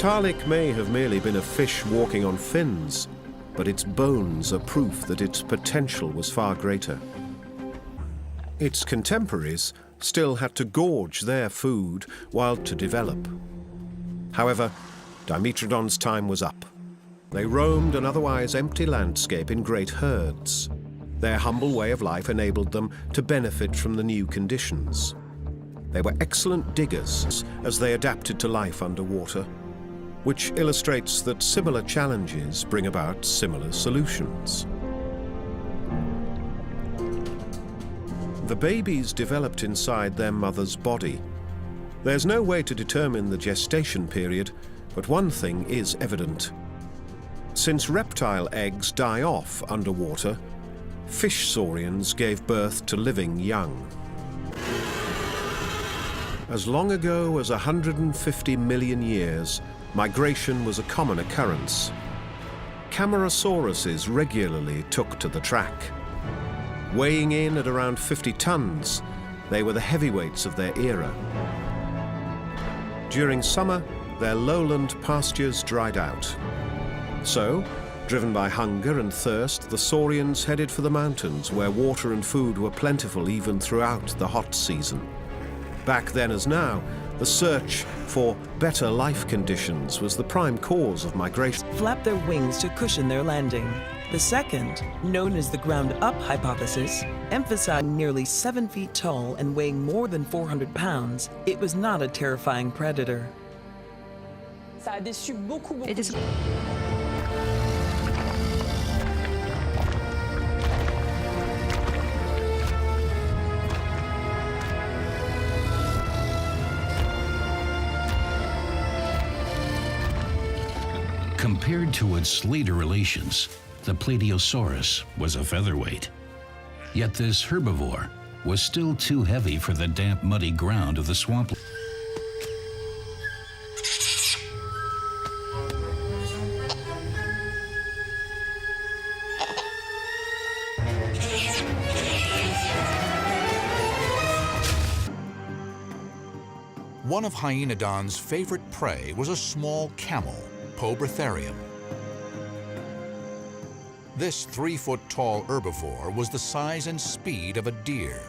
Tiktaalik may have merely been a fish walking on fins, but its bones are proof that its potential was far greater. Its contemporaries still had to gorge their food while to develop. However, Dimetrodon's time was up. They roamed an otherwise empty landscape in great herds. Their humble way of life enabled them to benefit from the new conditions. They were excellent diggers as they adapted to life underwater, which illustrates that similar challenges bring about similar solutions. The babies developed inside their mother's body. There's no way to determine the gestation period, but one thing is evident. Since reptile eggs die off underwater, fish saurians gave birth to living young. As long ago as 150 million years, migration was a common occurrence. Camarasauruses regularly took to the track. Weighing in at around 50 tons, they were the heavyweights of their era. During summer, their lowland pastures dried out. So, driven by hunger and thirst, the saurians headed for the mountains where water and food were plentiful even throughout the hot season. Back then as now, the search for better life conditions was the prime cause of migration. Flap their wings to cushion their landing. The second, known as the ground-up hypothesis, emphasizing nearly 7 feet tall and weighing more than 400 pounds, it was not a terrifying predator. It is Compared to its later relations, the Plateosaurus was a featherweight. Yet this herbivore was still too heavy for the damp, muddy ground of the swamp. One of Hyaenodon's favorite prey was a small camel, Poebrotherium. This 3-foot-tall herbivore was the size and speed of a deer.